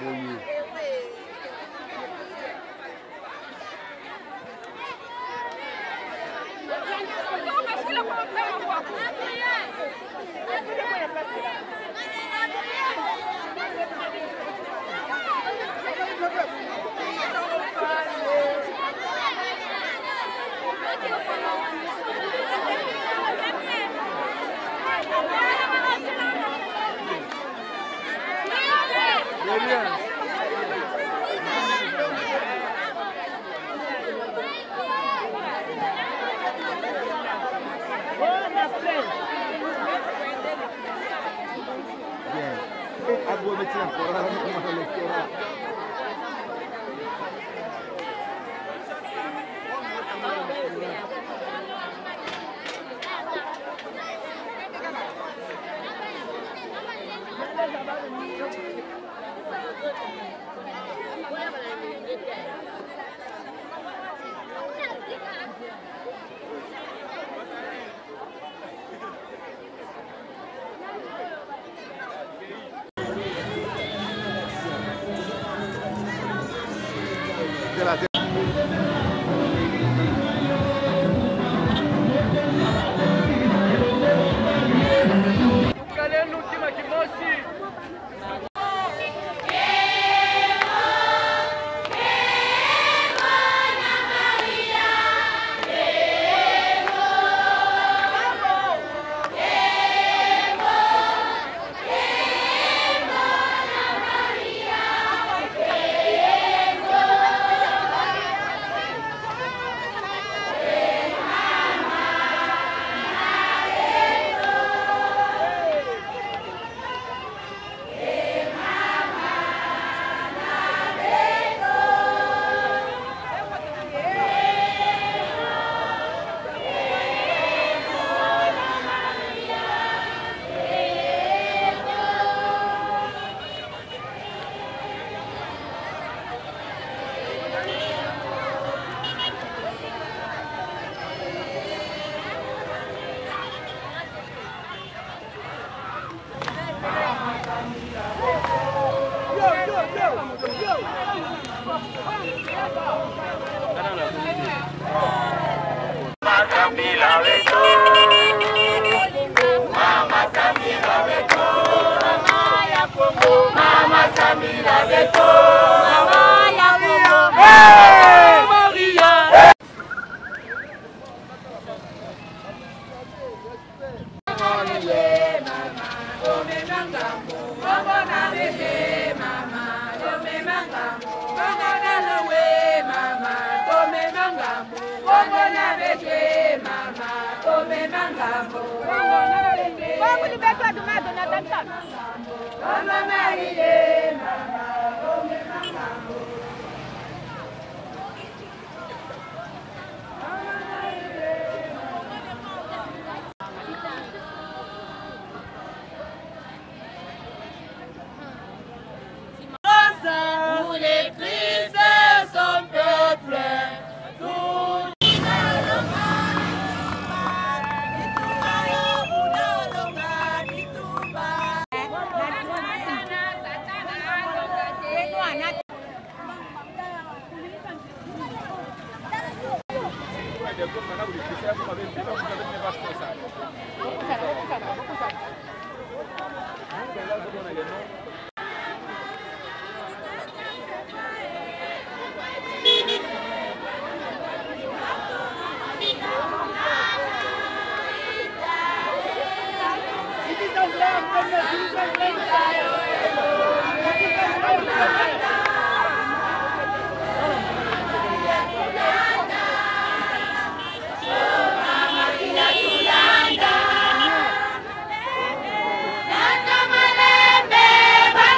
boye. Bye.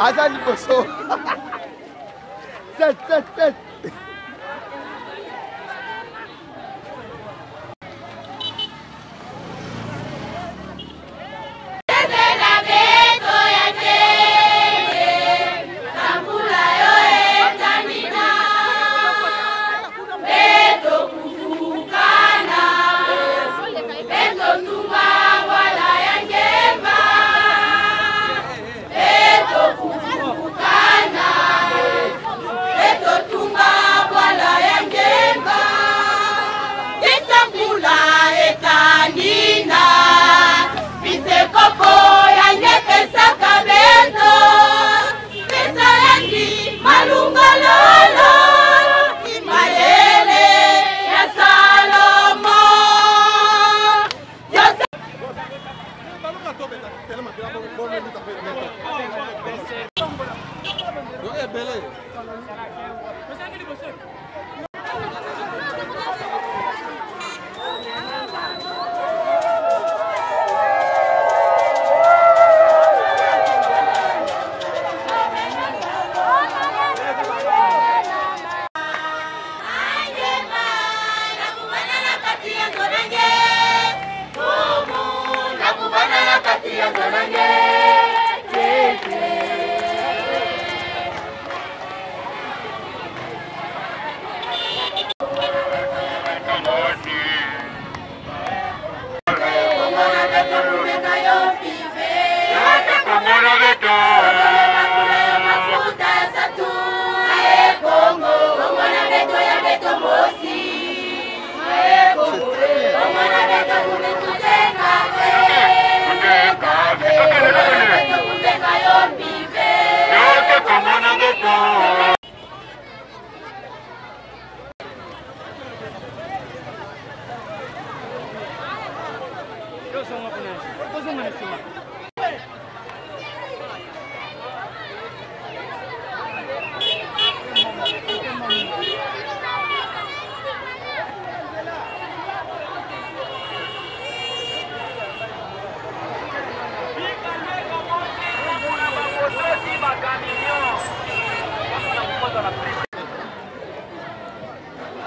Azali Bosso. 7.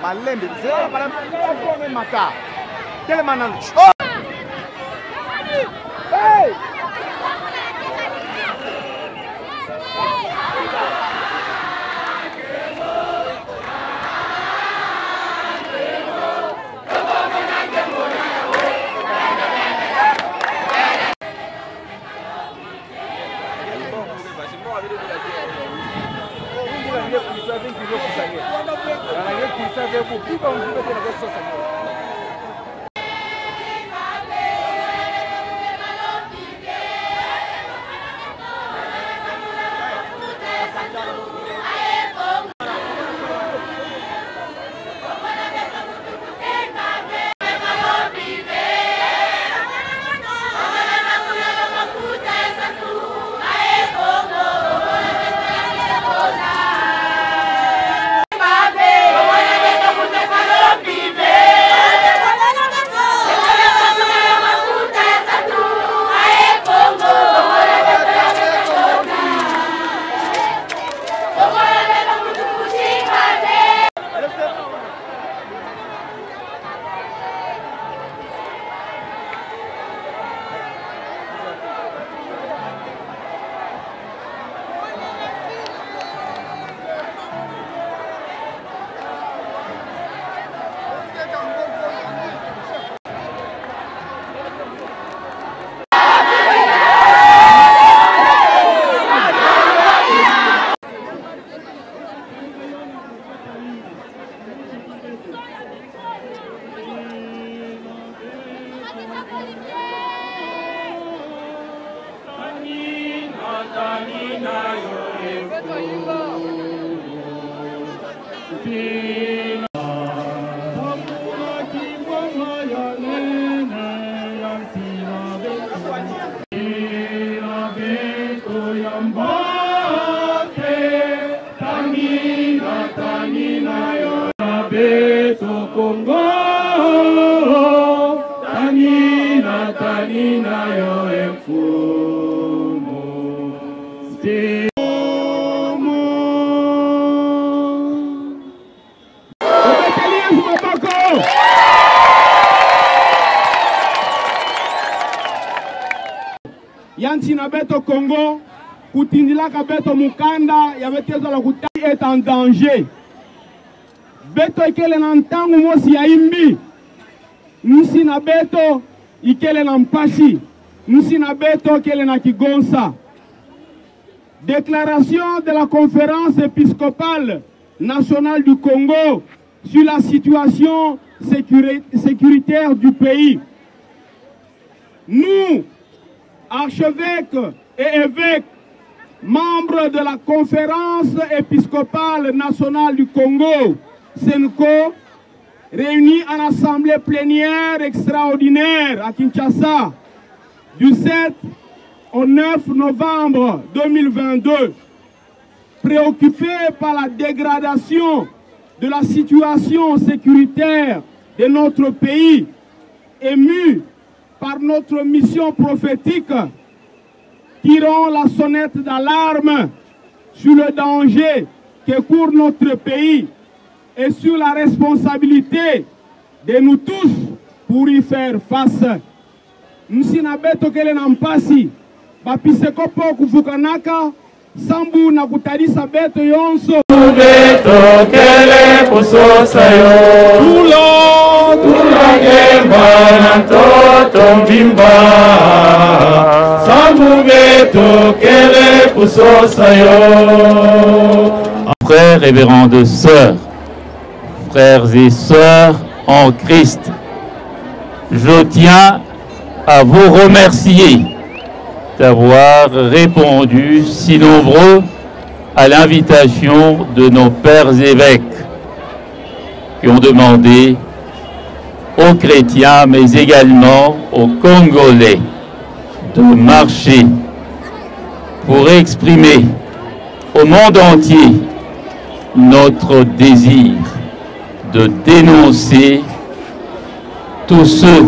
Malembe, c'est para matar. Quel est maintenant? Hey! Yantina beto Congo, Koutindila beto Mukanda, Yabetezo la Koutani est en danger. Beto ikele nantangu mosi ya imbi. Nsi na beto ikele na mpashi. Nsi na beto ikele na kigonsa. Déclaration de la conférence épiscopale nationale du Congo sur la situation sécuritaire du pays. Nous, archevêques et évêques, membres de la conférence épiscopale nationale du Congo, SENCO, réunis en assemblée plénière extraordinaire à Kinshasa, du 7 au 9 novembre 2022, préoccupés par la dégradation de la situation sécuritaire de notre pays, émus par notre mission prophétique, tirons la sonnette d'alarme sur le danger que court notre pays et sur la responsabilité de nous tous pour y faire face. Nsina beto kele na mpasi, bapiseko po kufukanaka, sambu na kutalisa beto yonso. Beto kele kusosa yo, tulangema na toto mbimba. Sambu beto kele kusosa yo. Frères, révérendes sœurs, frères et sœurs en Christ, je tiens à vous remercier d'avoir répondu si nombreux à l'invitation de nos pères évêques qui ont demandé aux chrétiens, mais également aux Congolais, de marcher pour exprimer au monde entier notre désir de dénoncer tous ceux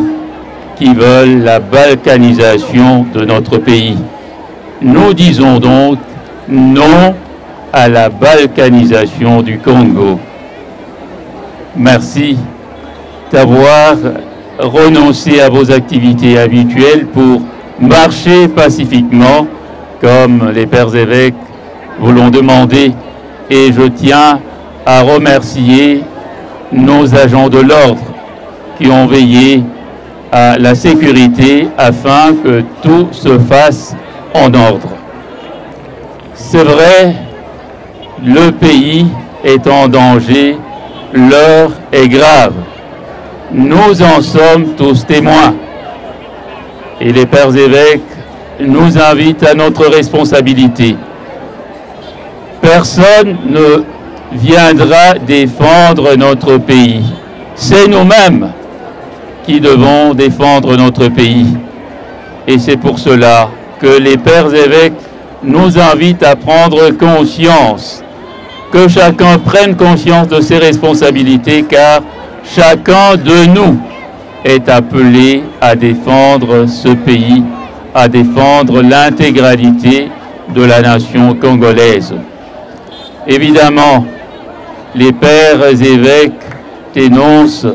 qui veulent la balkanisation de notre pays. Nous disons donc non à la balkanisation du Congo. Merci d'avoir renoncé à vos activités habituelles pour marcher pacifiquement comme les pères évêques vous l'ont demandé, et je tiens à remercier nos agents de l'ordre qui ont veillé à la sécurité afin que tout se fasse en ordre. C'est vrai, le pays est en danger, l'heure est grave. Nous en sommes tous témoins. Et les pères évêques nous invitent à notre responsabilité. Personne ne viendra défendre notre pays. C'est nous-mêmes qui devons défendre notre pays. Et c'est pour cela que les pères évêques nous invitent à prendre conscience, que chacun prenne conscience de ses responsabilités, car chacun de nous est appelé à défendre ce pays, à défendre l'intégralité de la nation congolaise. Évidemment, les pères évêques dénoncent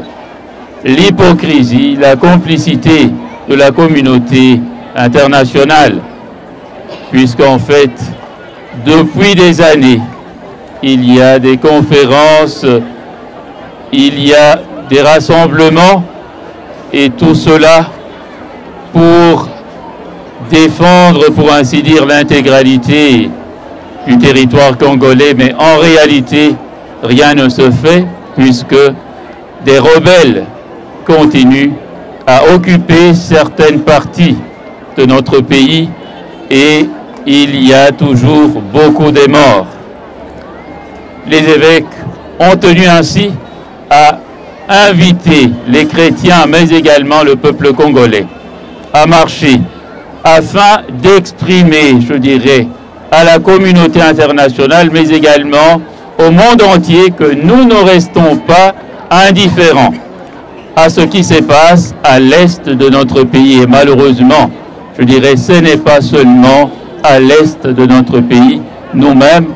l'hypocrisie, la complicité de la communauté internationale, puisqu'en fait, depuis des années, il y a des conférences, il y a des rassemblements, et tout cela pour défendre, pour ainsi dire, l'intégralité du territoire congolais, mais en réalité, rien ne se fait, puisque des rebelles continuent à occuper certaines parties de notre pays, et il y a toujours beaucoup de morts. Les évêques ont tenu ainsi à inviter les chrétiens, mais également le peuple congolais, à marcher afin d'exprimer, je dirais, à la communauté internationale, mais également au monde entier, que nous ne restons pas indifférents à ce qui se passe à l'est de notre pays. Et malheureusement, je dirais, ce n'est pas seulement à l'est de notre pays. Nous-mêmes,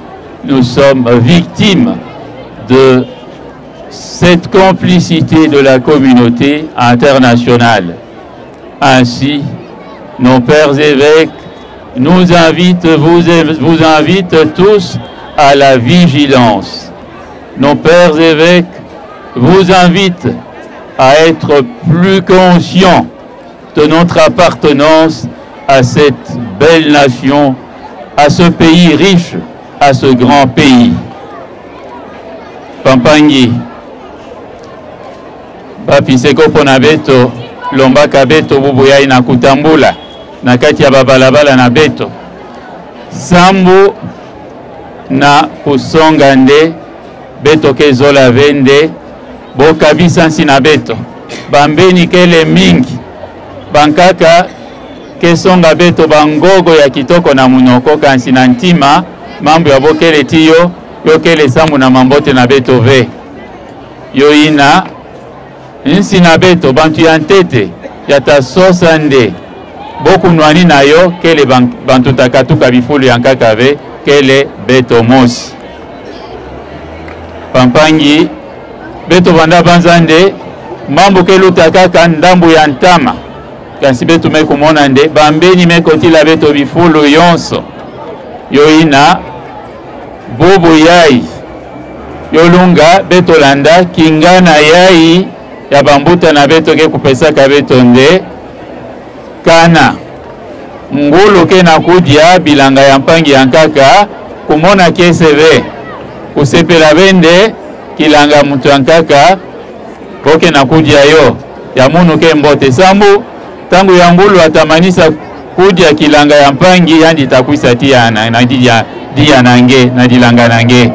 nous sommes victimes de cette complicité de la communauté internationale. Ainsi, nos pères évêques nous invitent, vous invitent tous à la vigilance. Nos pères évêques vous invitent à être plus conscients de notre appartenance à cette belle nation, à ce pays riche, à ce grand pays. Pampangi, bapiseko pona beto, lombaka beto bubuyai na kutambula, na kati ya babalabala na beto. Sambu na kusonga nde, beto kezola vende, bokabisa nsi na beto. Bambeni kele mingi, bankaka kesonga beto bangogo ya kitoko na munoko kansi na ntima, mambo ya bokele tiyo, yokele sambu na mambote na beto ve. Yoina, nsi na beto, bantu ya ntete, yata sosa nde, boku nwani na yo, kele bantu takatuka bifulu ya nkaka ve, kele beto mosi. Pampangi, beto banda banzande, mambo ke lutakaka ndambu ya ntama. Kansi beto meko mona nde, bambeni meko tila beto bifulu yonso. Yoina, bubu yai. Yolunga, beto landa, kingana yai, ya bambuta na beto ke kupesaka beto nde. Kana, ngulu ke na kudia, bilanga ya mpangi ya nkaka, kumona keseve, kusepela bende, kilanga mtu ya nkaka, koke na kudia yo, ya munu ke mbote sambu, tangu ya ngulu atamanisa kudia kilanga ya mpangi, yandi takwisa tia na dia nange, na dilanga nange.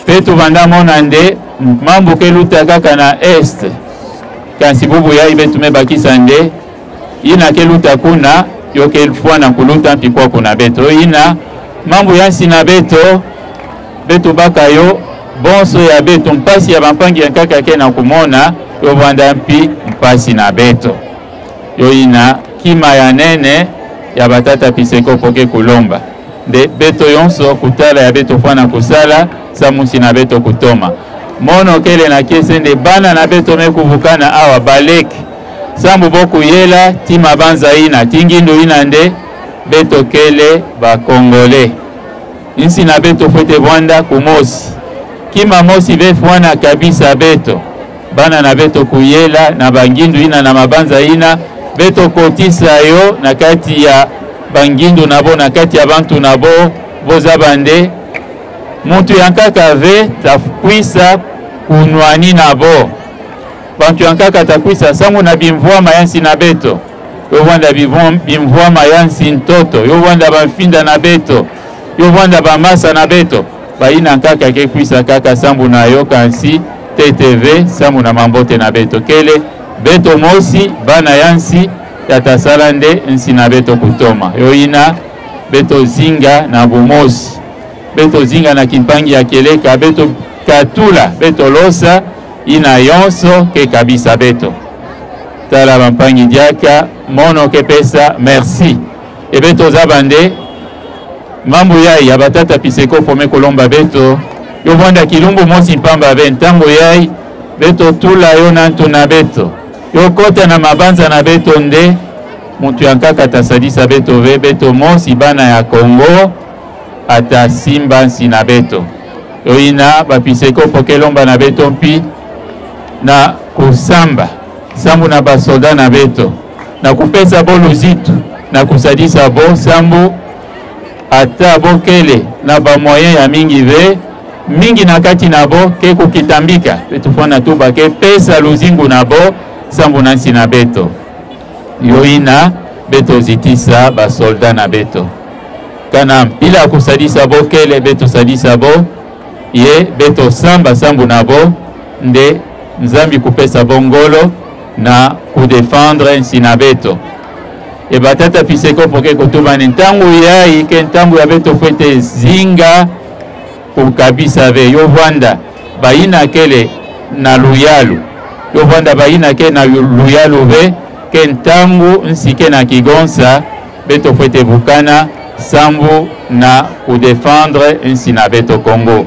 Petu banda mona nde, mambo ke luta kaka na est kansi bubu ya ibetu me bakisa nde ina ke luta kuna yo ke fwana kuluta mpikwa kuna beto ina mambo yansi na beto baka yo bonso ya beto mpasi ya bampangi ya kaka ke na kumona yo bwanda mpi mpasi na beto yo ina kima ya nene ya batata piseko poke kulomba de beto yonso kutala ya beto fwana kusala samusi na beto kutoma mono kele na kese nde bana na beto mekuvukana awa baleki sambu boku yela tima banza ina tingindo ina nde beto kele ba kongole insi na beto fwete bwanda kumosi kima mosi befwana kabisa beto bana na beto kuyela na bangindu ina na mabanza ina beto kotisa yo na kati ya bangindu nabo na kati ya bantu nabo boza bande muntu yankaka ve takwisa kunwani nabo bantu yankaka takwisa sangu na bimvwama yansi na beto yo wanda bimvwama yansi ntoto yo wanda bamfinda na beto yo wanda bamasa na beto baina nkaka ke kwisa kaka sambu na yo kansi TTV sambu na mambote na beto kele beto mosi bana yansi yatasala nde nsi na beto kutoma yo ina beto zinga na bumosi beto zinga na kimpangi ya keleka beto katula beto losa ina yonso ke kabisa beto tala bampangi diaka mono ke pesa merci e beto zabande mambo yai ya batata piseko fome kolomba beto yo bwanda kilumbu mosi mpamba be ntango yai beto tula yo nantu na beto yo kota na mabanza na beto nde mutu yankaka tasadisa beto ve beto mosi bana ya Kongo ata simba nsi na beto yo ina bapiseko pokelomba na beto mpi na kusamba sambu na basoda na beto na kupesa bo luzitu na kusadisa bo sambu ata bokele na ba moyen ya mingi ve mingi na kati na bo ke kukitambika beto fona tuba ke pesa luzingu na bo sambu na nsi na beto yo ina beto zitisa ba solda na beto kana mpila kusadisa bo kele beto sadisa bo ye beto samba sambu na bo nde nzambi kupesa bongolo na kudefendre nsi na beto e batata piseko poke kutubani ntangu yai ke ntangu ya beto fwete zinga kukabisa ve yo vwanda baina kele na luyalu yo vwanda baina ke na luyalu ve ke ntangu nsike na kigonsa beto fwete bukana sambu na kudefendre nsi na beto Kongo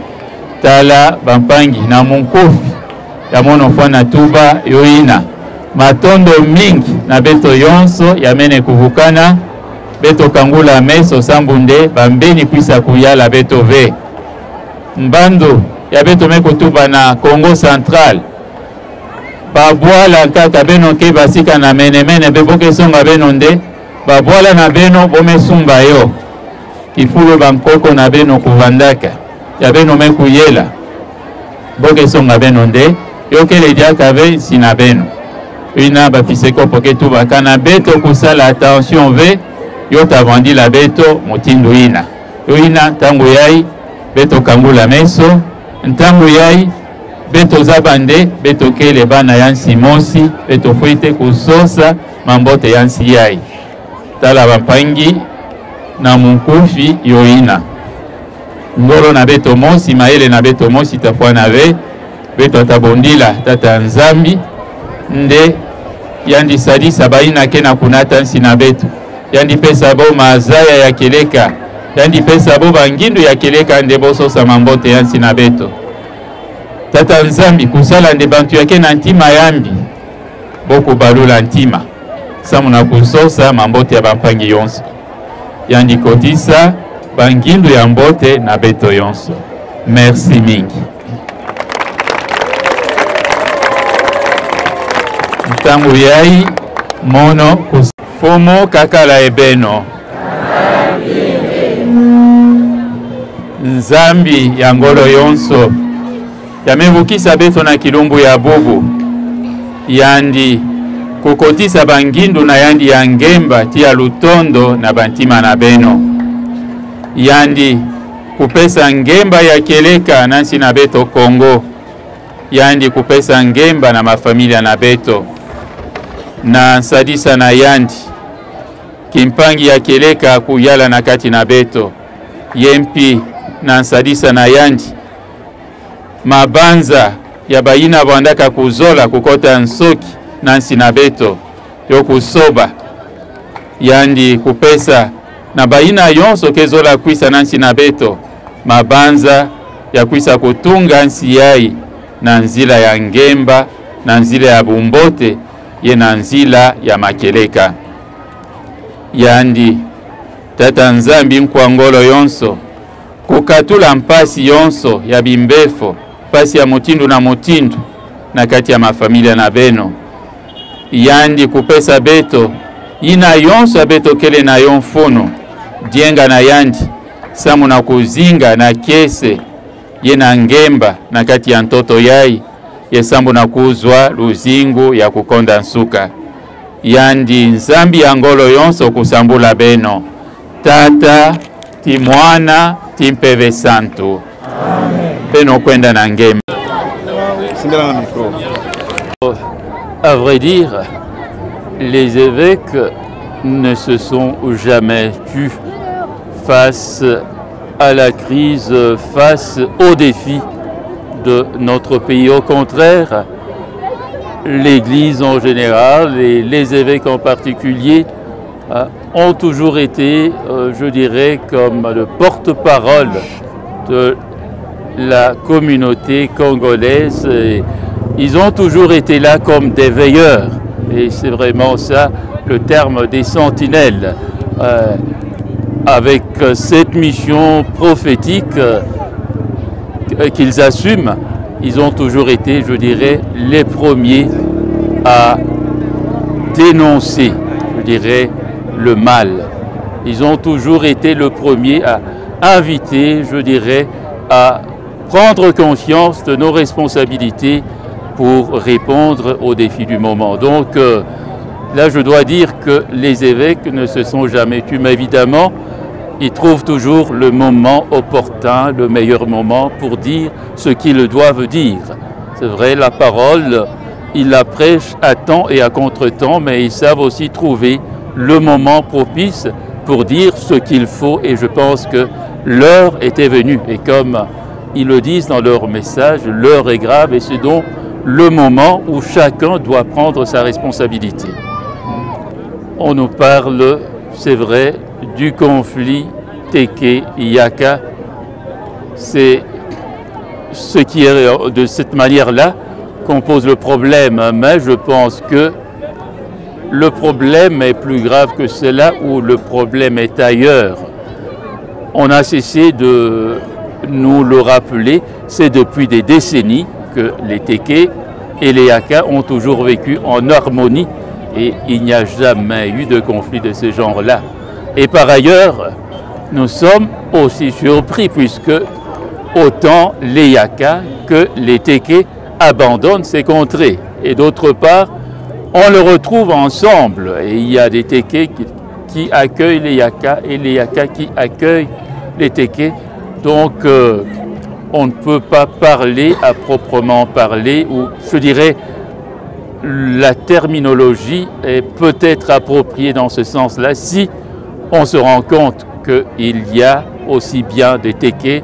tala bampangi na munkufi ya mono fwana tuba yo ina matondo mingi na beto yonso ya mene kuvukana beto kangula meso sambunde bambeni kwisa kuyala beto ve mbando ya beto meko tuba na Congo Central babwala kaka beno ke basika na mene beboke songa beno nde babwala na beno bomesumba yo kifulo bankoko na beno kuvandaka ya beno meku yela boke songa beno nde yokele diaka ve sina beno ina bapiseko poke tu bakana beto kusala attention ve yo tavandi la beto motindo ina yo ina tango yai beto kangula meso ntango yai beto zabande beto kele bana yansi mosi beto fuite kusosa mambote yansi yai tala bampangi na munkufi yo ina ngoro na beto mosi maele na beto mosi tafwana ve beto tabondila tata nzambi nde yandi sadisa baina kena kunata nsi na beto yandi pesa bo mazaya ya keleka yandi pesa bo bangindu ya keleka nde boso sa mambote yansi na beto tata nzambi kusala nde bantu yake na ntima yambi boku balula ntima samu na kusosa mambote ya bampangi yonso yandi kotisa bangindu ya mbote na beto yonso merci mingi ntangu yai mono kufumo kakala ebeno nzambi ya ngolo yonso yamevukisa beto na kilumbu ya bubu yandi kukotisa bangindu na yandi ya ngemba tia lutondo na bantima na beno yandi kupesa ngemba ya keleka nansi na beto Kongo yandi kupesa ngemba na mafamilia na beto na nsadisa na yandi kimpangi ya keleka kuyala na kati na beto yempi na nsadisa na yandi mabanza ya bayina bandaka kuzola kukota nsoki na nsina beto yo kusoba yandi kupesa na bayina yonso kezola kwisa na nsina beto mabanza ya kwisa kutunga nsi yai na nzila ya ngemba na nzila ya bumbote ye na nzila ya makeleka yandi tata nzambi nkwangolo yonso kukatula mpasi yonso ya bimbefo pasi ya mutindu na kati ya mafamilia na beno yandi kupesa beto ina yonso ya beto kele na yonfuno dienga na yandi samu na kuzinga na kese ye na ngemba na kati ya ntoto yai ye sambu na kuzwa luzingu ya kukonda nsuka yandi nzambi ya ngolo yonso kusambula beno tata ti mwana ti mpeve santu beno kwenda na ngemba. À vrai dire, les évêques ne se sont jamais tus face à la crise, face aux défis de notre pays. Au contraire, l'Église en général et les évêques en particulier ont toujours été, je dirais, comme le porte-parole de la communauté congolaise. Et ils ont toujours été là comme des veilleurs. Et c'est vraiment ça le terme des sentinelles. Avec cette mission prophétique qu'ils assument, ils ont toujours été, je dirais, les premiers à dénoncer, je dirais, le mal. Ils ont toujours été le premier à inviter, je dirais, à prendre conscience de nos responsabilités pour répondre aux défis du moment. Donc là, je dois dire que les évêques ne se sont jamais tus, mais évidemment, ils trouvent toujours le moment opportun, le meilleur moment pour dire ce qu'ils doivent dire. C'est vrai, la parole, ils la prêchent à temps et à contre-temps, mais ils savent aussi trouver le moment propice pour dire ce qu'il faut, et je pense que l'heure était venue. Et comme ils le disent dans leur message, l'heure est grave et c'est donc le moment où chacun doit prendre sa responsabilité. On nous parle, c'est vrai, du conflit Téké-Yaka. C'est ce qui est de cette manière-là qu'on pose le problème, mais je pense que le problème est plus grave que cela, où le problème est ailleurs. On a cessé de nous le rappeler, c'est depuis des décennies que les Téké et les Yaka ont toujours vécu en harmonie et il n'y a jamais eu de conflit de ce genre-là. Et par ailleurs, nous sommes aussi surpris puisque autant les Yaka que les Téké abandonnent ces contrées. Et d'autre part, on le retrouve ensemble. Et il y a des Téké qui accueillent les Yaka et les Yaka qui accueillent les Téké. Donc, on ne peut pas parler à proprement parler, ou je dirais, la terminologie est peut-être appropriée dans ce sens-là si on se rend compte qu'il y a aussi bien des Téké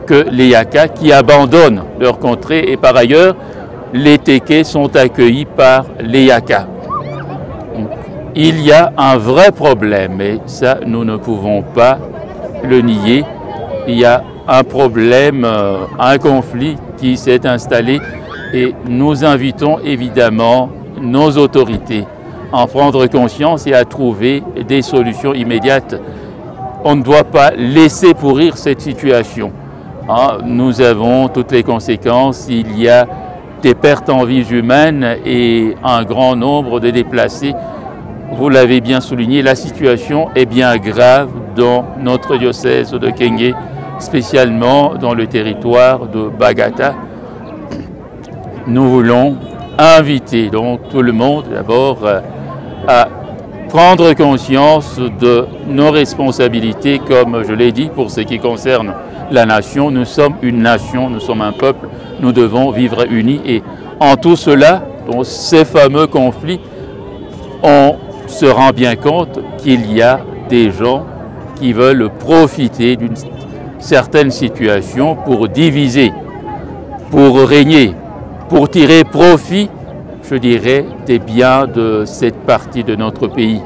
que les Yaka qui abandonnent leur contrée, et par ailleurs, les Téké sont accueillis par les Yaka. Donc, il y a un vrai problème, et ça, nous ne pouvons pas le nier. Il y a un problème, un conflit qui s'est installé, et nous invitons évidemment nos autorités à en prendre conscience et à trouver des solutions immédiates. On ne doit pas laisser pourrir cette situation. Nous avons toutes les conséquences. Il y a des pertes en vies humaines et un grand nombre de déplacés. Vous l'avez bien souligné, la situation est bien grave dans notre diocèse de Kengé, spécialement dans le territoire de Bagata. Nous voulons inviter donc tout le monde d'abord à prendre conscience de nos responsabilités, comme je l'ai dit, pour ce qui concerne la nation. Nous sommes une nation, nous sommes un peuple, nous devons vivre unis. Et en tout cela, dans ces fameux conflits, on se rend bien compte qu'il y a des gens qui veulent profiter d'une certaine situation pour diviser, pour régner, pour tirer profit, je dirais, des biens de cette partie de notre pays.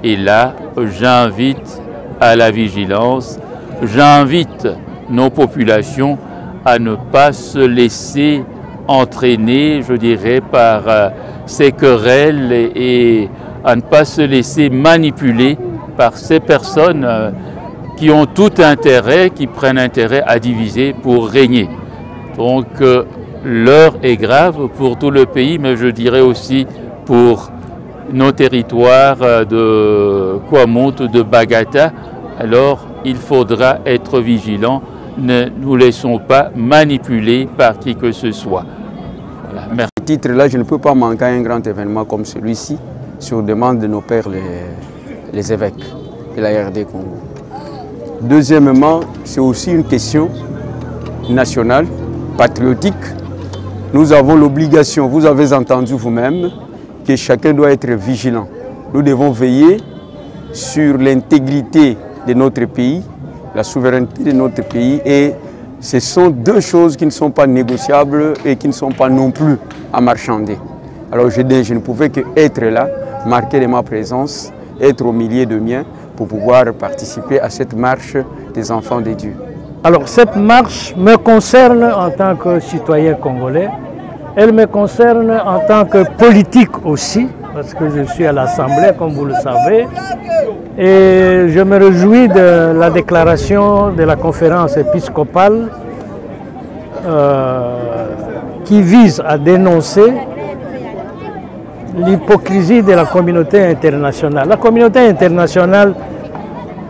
Et là, j'invite à la vigilance, j'invite nos populations à ne pas se laisser entraîner, je dirais, par ces querelles et à ne pas se laisser manipuler par ces personnes qui ont tout intérêt, qui prennent intérêt à diviser pour régner. Donc l'heure est grave pour tout le pays, mais je dirais aussi pour nos territoires de Kouamout, de Bagata. Alors il faudra être vigilant, ne nous laissons pas manipuler par qui que ce soit. Voilà. Merci. À ce titre-là, je ne peux pas manquer un grand événement comme celui-ci, sur demande de nos pères les évêques de la RD Congo. Deuxièmement, c'est aussi une question nationale, patriotique. Nous avons l'obligation, vous avez entendu vous-même, que chacun doit être vigilant. Nous devons veiller sur l'intégrité de notre pays, la souveraineté de notre pays, et ce sont deux choses qui ne sont pas négociables et qui ne sont pas non plus à marchander. Alors je ne pouvais qu'être là, marquer de ma présence, être au milieu de miens pour pouvoir participer à cette marche des enfants de Dieu. Alors cette marche me concerne en tant que citoyen congolais, elle me concerne en tant que politique aussi, parce que je suis à l'Assemblée, comme vous le savez, et je me réjouis de la déclaration de la conférence épiscopale qui vise à dénoncer l'hypocrisie de la communauté internationale. La communauté internationale,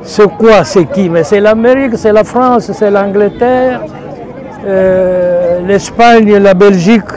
c'est quoi, c'est qui? Mais c'est l'Amérique, c'est la France, c'est l'Angleterre, l'Espagne, la Belgique,